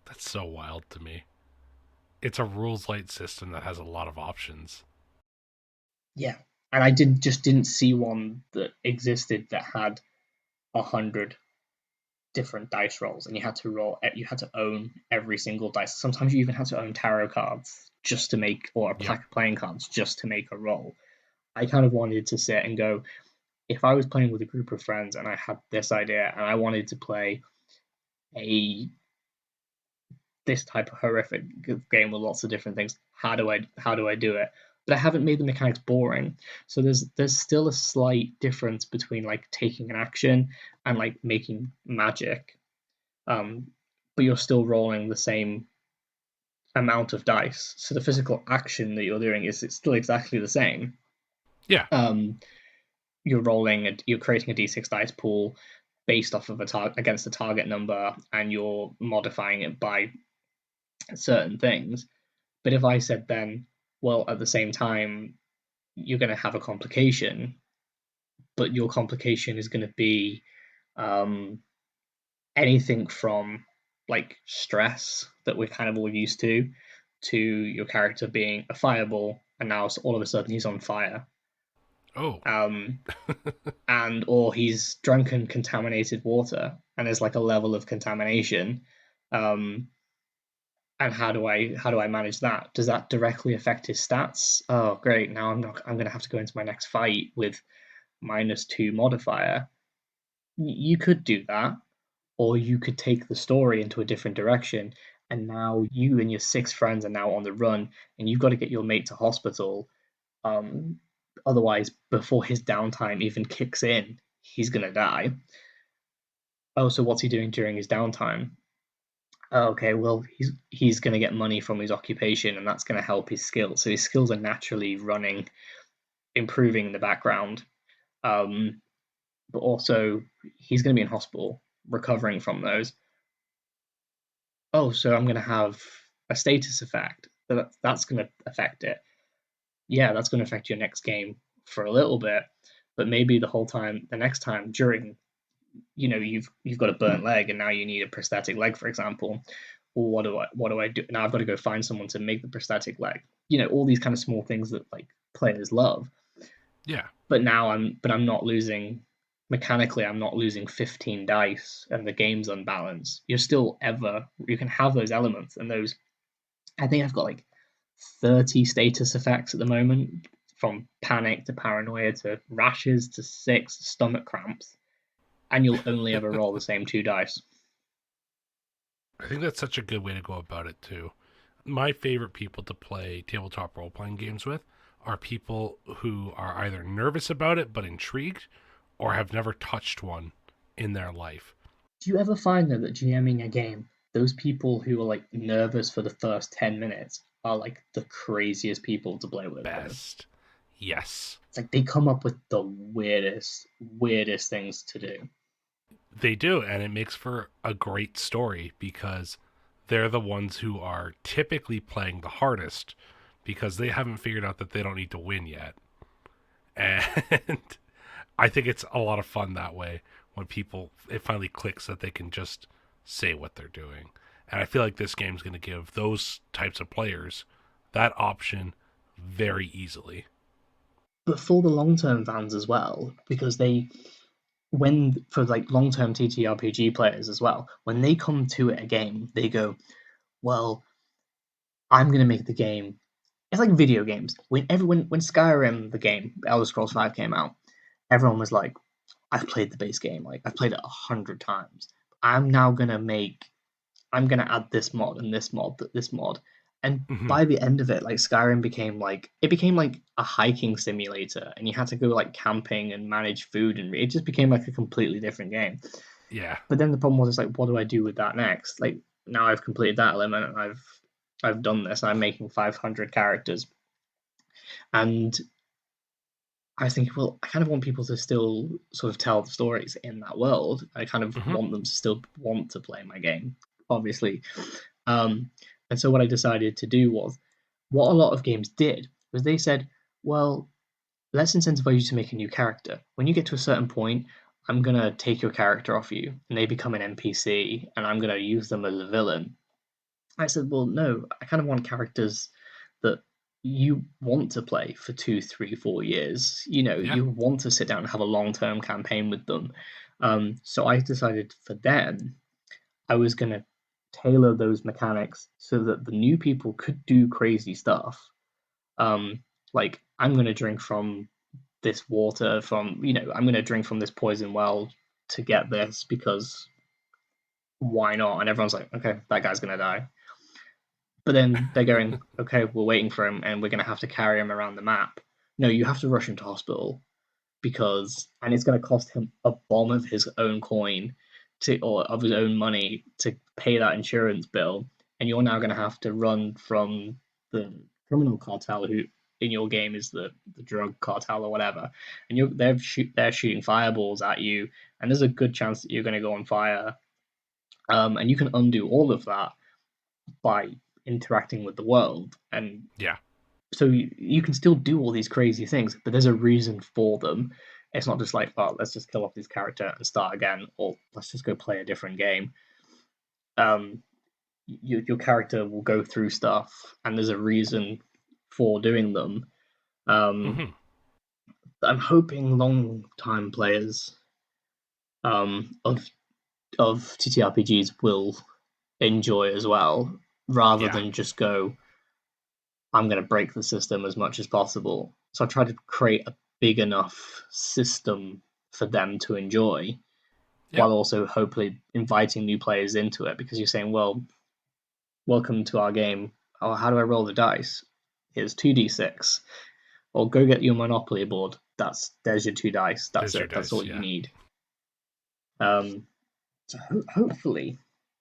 That's so wild to me. It's a rules light system that has a lot of options. Yeah, and I didn't see one that existed that had 100 different dice rolls, and you had to own every single dice. Sometimes you even had to own tarot cards just to make, or a Yep. pack of playing cards just to make a roll. I kind of wanted to sit and go, if I was playing with a group of friends and I had this idea and I wanted to play a this type of horrific game with lots of different things, how do I do it? But I haven't made the mechanics boring. So there's still a slight difference between like taking an action and like making magic. Um, but you're still rolling the same amount of dice. So the physical action that you're doing is it's still exactly the same. Yeah. Um, you're creating a d6 dice pool based off of a target against a target number, and you're modifying it by certain things. But if I said then, well, at the same time, you're going to have a complication, but your complication is going to be um, anything from like stress that we're kind of all used to your character being a fireball, and now all of a sudden he's on fire. Oh. Um, and or he's drunk and contaminated water, and there's like a level of contamination. Um, and how do I manage that? Does that directly affect his stats? Oh, great! Now I'm going to have to go into my next fight with -2 modifier. You could do that, or you could take the story into a different direction. And now you and your 6 friends are now on the run, and you've got to get your mate to hospital. Um, Otherwise, before his downtime even kicks in, he's gonna die. Oh, so what's he doing during his downtime? Oh, okay, well, he's gonna get money from his occupation, and that's gonna help his skills. So his skills are naturally running, improving in the background. Um, but also he's gonna be in hospital, recovering from those. Oh, so I'm gonna have a status effect. That's gonna affect it. Yeah, that's gonna affect your next game for a little bit, but maybe the next time during you've got a burnt leg and now you need a prosthetic leg, for example. Well, what do I do now? I've got to go find someone to make the prosthetic leg. All these kind of small things that like players love. Yeah. But I'm not losing mechanically. I'm not losing 15 dice and the game's unbalanced. You can have those elements and those. I think I've got like 30 status effects at the moment, from panic to paranoia to rashes to six stomach cramps, and you'll only ever roll the same 2 dice. I think that's such a good way to go about it too. My favorite people to play tabletop role playing games with are people who are either nervous about it but intrigued or have never touched one in their life. Do you ever find though that GMing a game, those people who are like nervous for the first 10 minutes are like the craziest people to play with? Best. Yes. It's like they come up with the weirdest things to do. They do, and it makes for a great story because they're the ones who are typically playing the hardest because they haven't figured out that they don't need to win yet. And I think it's a lot of fun that way when people it finally clicks that they can just say what they're doing. And I feel like this game's going to give those types of players that option very easily. But for the long term fans as well, because they when for like long term TTRPG players as well, when they come to it again, they go, well, I'm gonna make the game. It's like video games. When Skyrim the game Elder Scrolls 5 came out, everyone was like, I've played the base game, like I've played it 100 times. I'm now gonna make I'm gonna add this mod and this mod. And Hmm. by the end of it, like Skyrim became like a hiking simulator, and you had to go like camping and manage food, and it just became like a completely different game. Yeah. But then the problem was, it's like, what do I do with that next? Like now I've completed that element, and I've done this. I'm making 500 characters, and I think, well, I kind of want people to still sort of tell the stories in that world. I kind of Hmm. want them to still want to play my game, obviously. Um, and so what I decided to do was what a lot of games did was they said, well, let's incentivize you to make a new character. When you get to a certain point, I'm gonna take your character off you, and they become an NPC, and I'm gonna use them as a villain. I said, well, no, I kind of want characters that you want to play for 2, 3, 4 years. Yeah. You want to sit down and have a long term campaign with them. So I decided for them, I was going to tailor those mechanics so that the new people could do crazy stuff. Um, like, I'm going to drink from this water from, I'm going to drink from this poison well to get this because why not? And everyone's like, okay, that guy's going to die. But then they're going, okay, we're waiting for him and we're going to have to carry him around the map. No, you have to rush him to hospital and it's going to cost him a bomb of his own coin or of his own money to pay that insurance bill. And you're now going to have to run from the criminal cartel who in your game is the drug cartel or whatever. And they're shooting fireballs at you. And there's a good chance that you're going to go on fire. And you can undo all of that by interacting with the world. And Yeah. so you can still do all these crazy things, but there's a reason for them. It's not just like, oh, let's just kill off this character and start again, or let's just go play a different game. Your character will go through stuff, and there's a reason for doing them. Mm-hmm. I'm hoping long-time players of TTRPGs will enjoy as well, rather Yeah. than just go, I'm going to break the system as much as possible. So I try to create a big enough system for them to enjoy, Yep. while also hopefully inviting new players into it because you're saying, well, welcome to our game. Oh, how do I roll the dice? Here's 2d6. Or go get your Monopoly board. There's your 2 dice. That's There's your it. That's all dice. you Yeah. need. So hopefully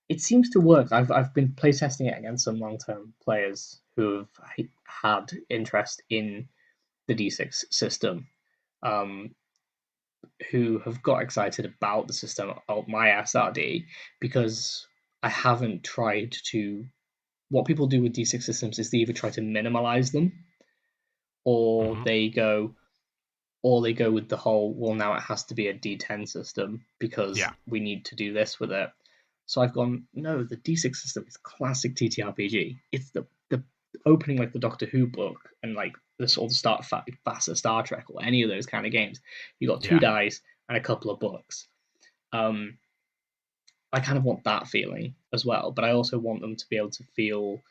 it seems to work. I've been playtesting it against some long-term players who have had interest in the D6 system, um, who have got excited about the system of my SRD because I haven't tried to. What people do with D6 systems is they either try to minimalize them, or Mm-hmm. they go with the whole, well, now it has to be a D10 system because Yeah. we need to do this with it. So I've gone, no, the D6 system is classic TTRPG. It's the opening like the Doctor Who book and like this or the start faster Star Trek or any of those kind of games. You got two Yeah. dice and a couple of books. Um, I kind of want that feeling as well, but I also want them to be able to feel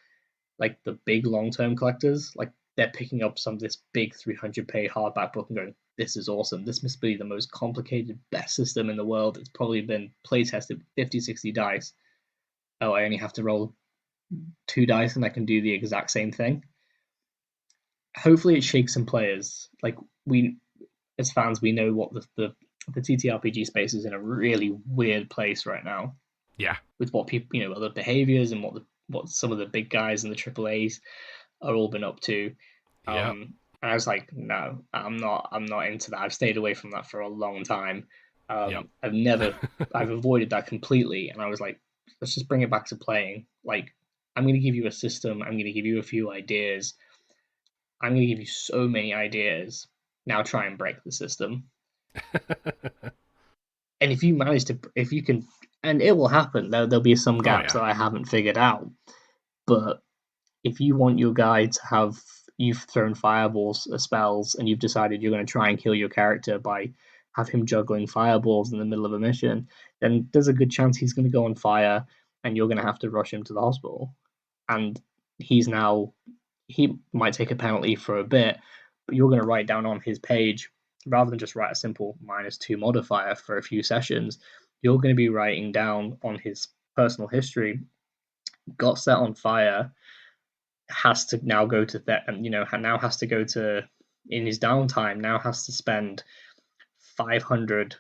like the big long term collectors, like they're picking up some of this big 300 page hardback book and going, this is awesome. This must be the most complicated, best system in the world. It's probably been play tested 50, 60 dice. Oh, I only have to roll 2 dice and I can do the exact same thing. Hopefully, it shakes some players. Like, we, as fans, we know what the TTRPG space is in a really weird place right now Yeah. with what people, other behaviors and what some of the big guys in the AAAs are all been up to. Yep. And I was like, no, I'm not into that. I've stayed away from that for a long time. Yep. I've avoided that completely. And I was like, let's just bring it back to playing. Like, I'm going to give you a system. I'm going to give you a few ideas. I'm going to give you so many ideas. Now try and break the system. And if you can, and it will happen. There'll be some Oh gaps yeah. that I haven't figured out. But if you want your guy to have you've thrown fireballs spells and you've decided you're going to try and kill your character by have him juggling fireballs in the middle of a mission, then there's a good chance he's going to go on fire and you're going to have to rush him to the hospital. And he might take a penalty for a bit, but you're going to write down on his page rather than just write a simple -2 modifier for a few sessions. You're going to be writing down on his personal history, got set on fire, has to now go to that, and now has to go to in his downtime. Now has to spend $500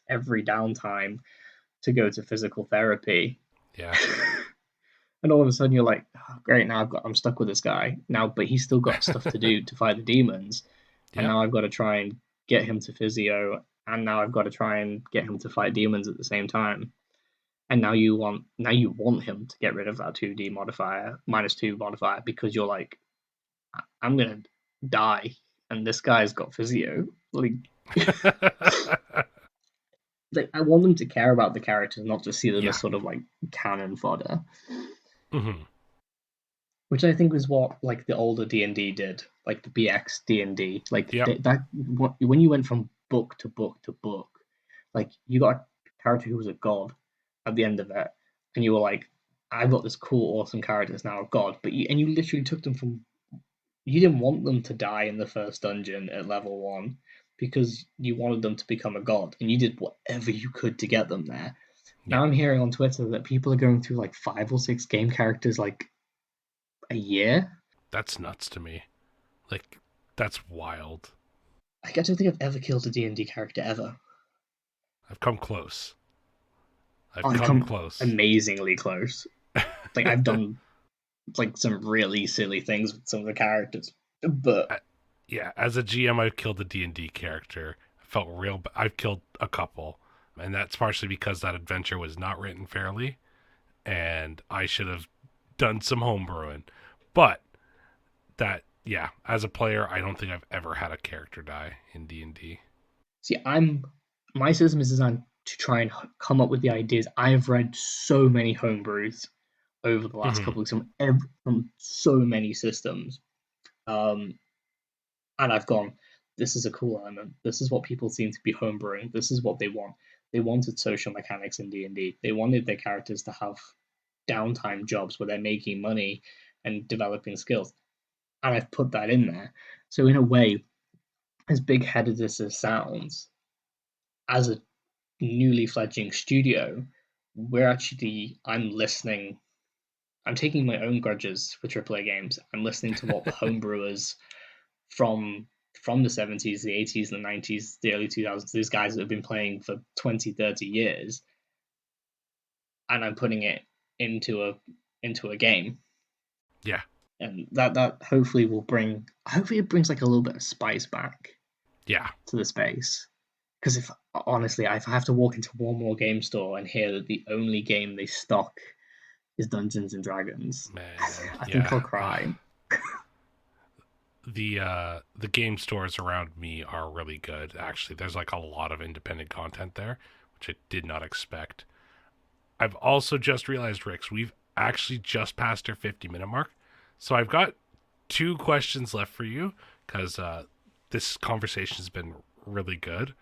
every downtime to go to physical therapy. Yeah. And all of a sudden you're like, oh, great, now I'm stuck with this guy now, but he's still got stuff to do to fight the demons, and Yep. now I've got to try and get him to physio, and now I've got to try and get him to fight demons at the same time. And now you want him to get rid of that 2D modifier, -2 modifier, because you're like, I'm gonna die, and this guy's got physio. Like, like I want them to care about the characters, not just see them Yeah. as sort of like cannon fodder, Mm-hmm. which I think was what like the older D&D did, like the BX D&D, like Yep. when you went from book to book to book, like you got a character who was a god at the end of it, and you were like, I've got this cool, awesome character that's now a god, but you literally took them from you didn't want them to die in the first dungeon at level 1 because you wanted them to become a god, and you did whatever you could to get them there. Now Yeah, I'm hearing on Twitter that people are going through like 5 or 6 game characters like a year. that's nuts to me. Like, that's wild. Like, I don't think I've ever killed a D&D character ever. I've come close. I've I've come come close. amazingly close. Like, I've done like some really silly things with some of the characters, but Yeah, as a GM, I've killed a D&D character. I felt I've killed a couple, and that's partially because that adventure was not written fairly, and I should have done some homebrewing. But that, yeah, as a player, I don't think I've ever had a character die in D&D. see, my system is designed to try and come up with the ideas. I have read so many homebrews over the last Mm-hmm. couple of weeks from so many systems, um, and I've gone, this is a cool element. This is what people seem to be homebrewing. This is what they want. They wanted social mechanics in D&D. They wanted their characters to have downtime jobs where they're making money and developing skills, and I've put that in there. So in a way, as big headed as this sounds, as a newly fledging studio, I'm listening. I'm taking my own grudges for AAA games. I'm listening to what the homebrewers from from the 70s, the 80s, the 90s, the early 2000s, these guys that have been playing for 20, 30 years, and I'm putting it into a game. Yeah, And that hopefully it brings like a little bit of spice back yeah, to the space. Because if honestly, if I have to walk into one more game store and hear that the only game they stock is Dungeons and Dragons, man, I think yeah. I'll cry. The game stores around me are really good. Actually, there's like a lot of independent content there, which I did not expect. I've also just realized, Rix, we've actually just passed our 50-minute mark. So I've got two questions left for you because this conversation has been really good.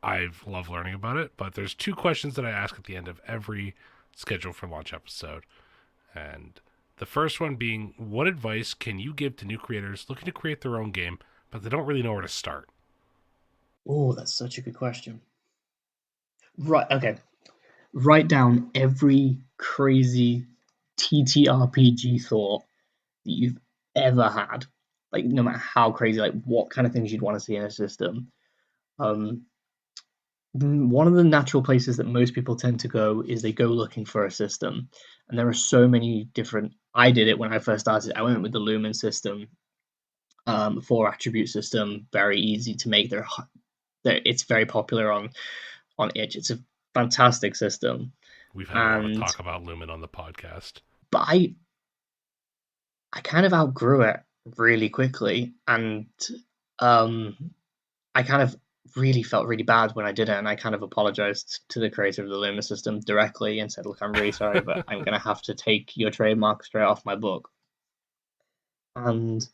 I've loved learning about it, but there's two questions that I ask at the end of every schedule for launch episode. And the first one being, what advice can you give to new creators looking to create their own game, but they don't really know where to start? Oh, that's such a good question. Right, okay. Write down every crazy TTRPG thought that you've ever had. Like, no matter how crazy, like what kind of things you'd want to see in a system. Um, One of the natural places that most people tend to go is they go looking for a system. And there are so many different. I did it when I first started. I went with the Lumen system, 4 attribute system, very easy to make. It's very popular on itch. It's a fantastic system, We've had a lot of and talk about Lumen on the podcast. but I kind of outgrew it really quickly, and um, I kind of really felt really bad when I did it, and I kind of apologized to the creator of the Luma system directly and said, "Look, I'm really sorry, but I'm going to have to take your trademark straight off my book." And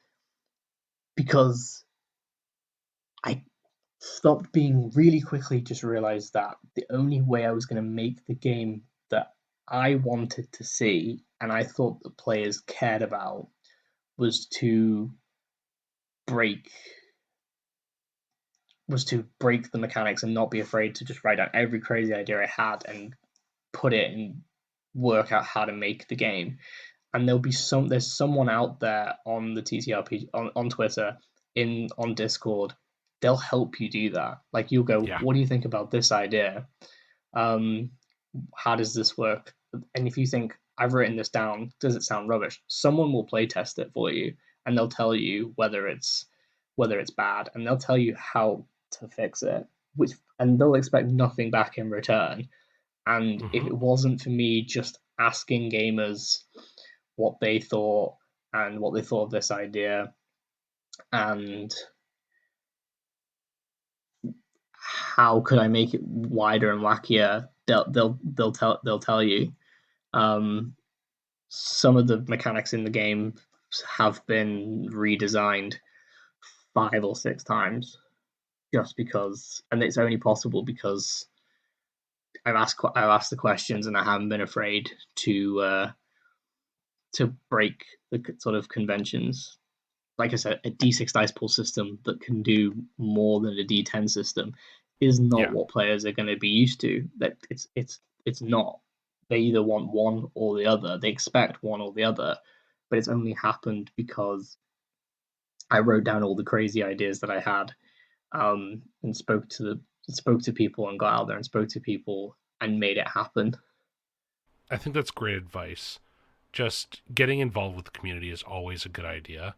because I stopped being really quickly, just realized that the only way I was going to make the game that I wanted to see and I thought the players cared about was break break the mechanics and not be afraid to just write down every crazy idea I had and put it and work out how to make the game. And there's someone out there on the TTRP on Twitter, in on Discord. They'll help you do that. Like, you'll go, Yeah. what do you think about this idea? Um, how does this work? And if you think, I've written this down, does it sound rubbish? Someone will play test it for you, and they'll tell you whether it's bad, and they'll tell you how to fix it. And they'll expect nothing back in return. And if Mm-hmm. it wasn't for me just asking gamers what they thought and what they thought of this idea and how could I make it wider and wackier, they'll tell you. Um, some of the mechanics in the game have been redesigned 5 or 6 times just because, and it's only possible because I've asked the questions and I haven't been afraid to break the sort of conventions. like I said, a D6 dice pool system that can do more than a D10 system is not Yeah. what players are going to be used to. That it's not. They either want one or the other. They expect one or the other, but it's only happened because I wrote down all the crazy ideas that I had, and spoke to people and got out there and spoke to people and made it happen. I think that's great advice. Just getting involved with the community is always a good idea,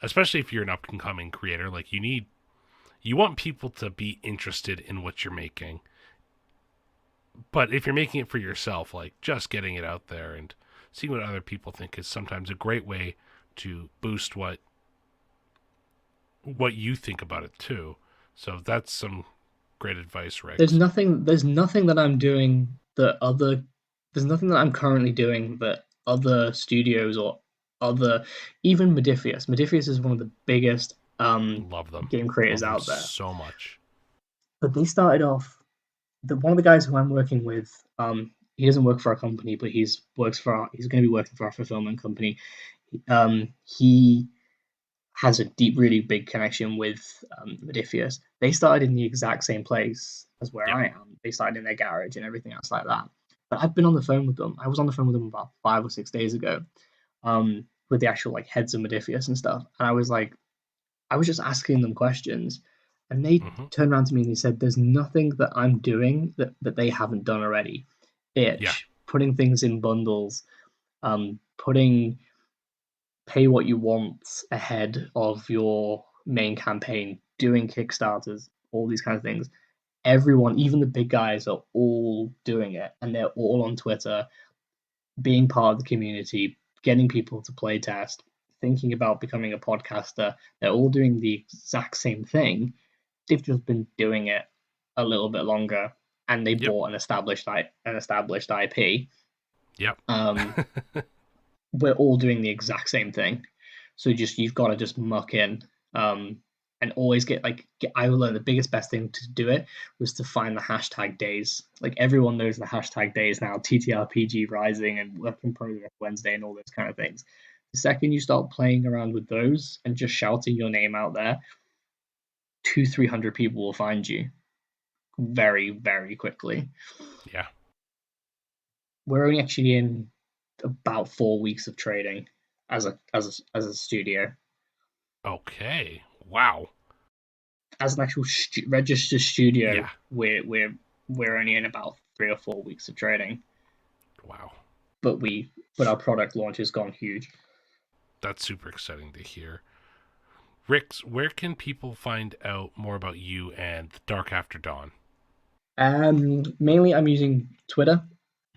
especially if you're an up and coming creator. Like you want people to be interested in what you're making. But if you're making it for yourself, like just getting it out there and seeing what other people think is sometimes a great way to boost what you think about it too. So that's some great advice, Rix. There's nothing that I'm doing that other there's nothing that I'm currently doing that other studios or other even Modiphius is one of the biggest Love them. game creators Love them out there. so much. But they started off one of the guys who I'm working with, he doesn't work for our company, but he's going to be working for our fulfillment company. He has a deep, really big connection with Modiphius. They started in the exact same place as where Yep. I am. They started in their garage and everything else like that. But I've been on the phone with them. I was on the phone with them about 5 or 6 days ago, with the actual like heads of Modiphius and stuff. And I was just asking them questions, and they Mm-hmm. turned around to me and they said, "There's nothing that I'm doing that they haven't done already. Yeah. Itch, putting things in bundles, putting pay what you want ahead of your main campaign, doing Kickstarters, all these kind of things. Everyone, even the big guys, are all doing it, and they're all on Twitter, being part of the community, getting people to play test, thinking about becoming a podcaster. They're all doing the exact same thing. They've just been doing it a little bit longer, and they Yep. bought an established IP. Yep. Um, we're all doing the exact same thing. So just you've got to just muck in, and always I learned the biggest best thing to do it was to find the hashtag days. Like everyone knows the hashtag days now, TTRPG Rising and Work in Progress Wednesday and all those kind of things. The second you start playing around with those and just shouting your name out there, 200-300 people will find you very, very quickly. Yeah. We're only actually in about 4 weeks of trading as a studio. Okay. Wow. As an actual registered studio, Yeah. we're only in about 3 or 4 weeks of trading, Wow. but our product launch has gone huge. That's super exciting to hear. Rix, where can people find out more about you and Dark After Dawn? Mainly I'm using Twitter.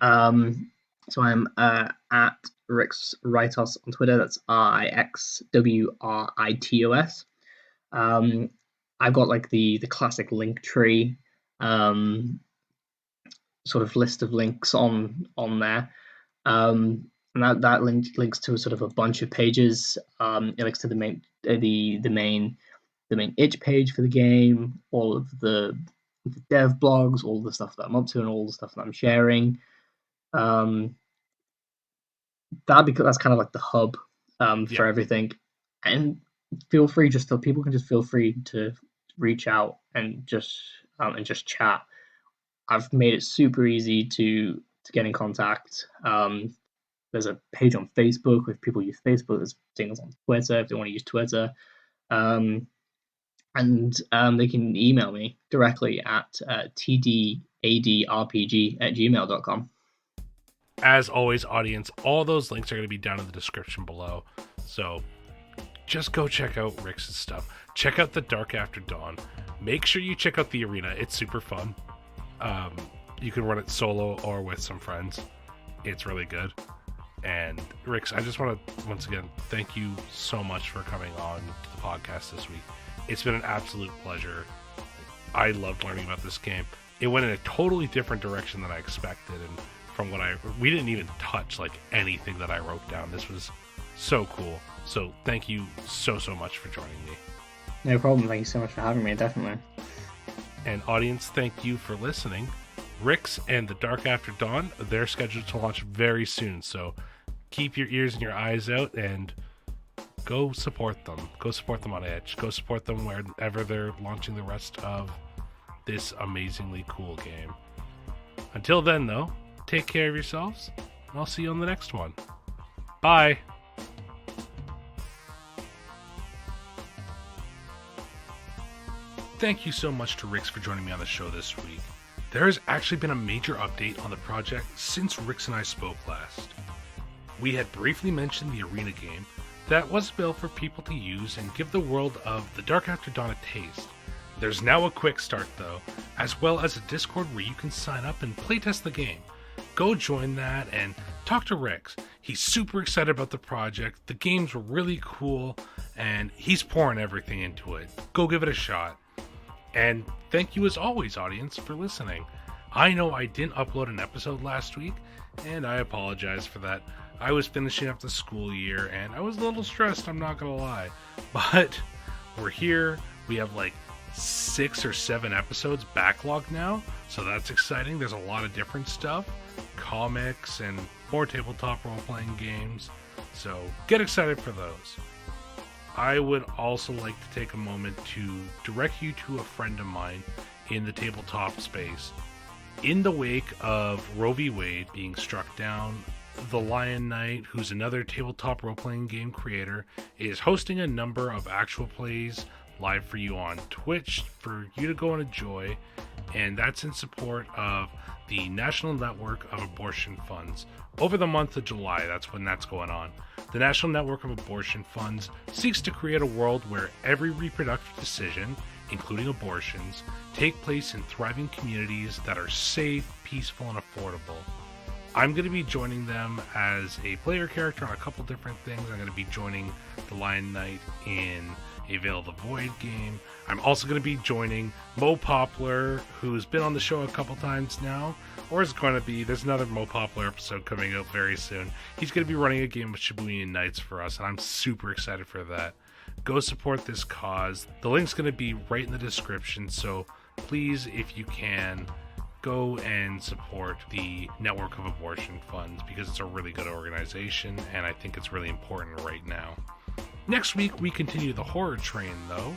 So I'm at Rix Writos on Twitter. That's RIXWRITOS. Um, I've got like the classic link tree, um, sort of list of links on there. And that links to a sort of a bunch of pages. It links to the main itch page for the game, all of the dev blogs, all the stuff that I'm up to, and all the stuff that I'm sharing. Um, that's kind of like the hub, Yeah. for everything. And feel free just to people can just feel free to reach out and just chat. I've made it super easy to get in contact. There's a page on Facebook if people use Facebook. There's things on Twitter if they want to use Twitter. And they can email me directly at tdadrpg@gmail.com. As always, audience, all those links are going to be down in the description below. So just go check out Rix's stuff. Check out the Dark After Dawn. Make sure you check out the arena. It's super fun. You can run it solo or with some friends. It's really good. And Rix, I just want to once again thank you so much for coming on to the podcast this week. It's been an absolute pleasure. I loved learning about this game. It went in a totally different direction than I expected, and from what we didn't even touch like anything that I wrote down. This was so cool. So thank you so much for joining me. No problem. Thank you so much for having me. Definitely. And audience, thank you for listening. Rix and the Dark After Dawn, they're scheduled to launch very soon, so keep your ears and your eyes out and go support them. Go support them on Itch. Go support them wherever they're launching the rest of this amazingly cool game. Until then, though, take care of yourselves, and I'll see you on the next one. Bye! Thank you so much to Rix for joining me on the show this week. There has actually been a major update on the project since Rix and I spoke last. We had briefly mentioned the arena game that was built for people to use and give the world of The Dark After Dawn a taste. There's now a quick start though, as well as a Discord where you can sign up and playtest the game. Go join that and talk to Rix. He's super excited about the project, the game's really cool, and he's pouring everything into it. Go give it a shot. And thank you as always, audience, for listening. I know I didn't upload an episode last week, and I apologize for that. I was finishing up the school year, and I was a little stressed, I'm not gonna lie. But we're here, we have like 6 or 7 episodes backlogged now, so that's exciting. There's a lot of different stuff, comics, and more tabletop role-playing games, so get excited for those. I would also like to take a moment to direct you to a friend of mine in the tabletop space. In the wake of Roe v. Wade being struck down, The Lion Knight, who's another tabletop role-playing game creator, is hosting a number of actual plays live for you on Twitch for you to go and enjoy, and that's in support of the National Network of Abortion Funds. Over the month of July, that's when that's going on. The National Network of Abortion Funds seeks to create a world where every reproductive decision, including abortions, take place in thriving communities that are safe, peaceful, and affordable. I'm going to be joining them as a player character on a couple different things. I'm going to be joining the Lion Knight in a Veil of the Void game. I'm also going to be joining Mo Poplar, who's been on the show a couple times now, or is going to be. There's another Mo Poplar episode coming out very soon. He's going to be running a game of Shibuya Nights for us, and I'm super excited for that. Go support this cause. The link's going to be right in the description, so please, if you can, go and support the Network of Abortion Funds, because it's a really good organization, and I think it's really important right now. Next week, we continue the horror train, though,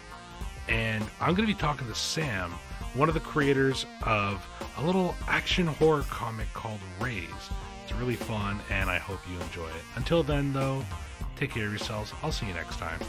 and I'm going to be talking to Sam, one of the creators of a little action horror comic called Raise. It's really fun, and I hope you enjoy it. Until then, though, take care of yourselves. I'll see you next time.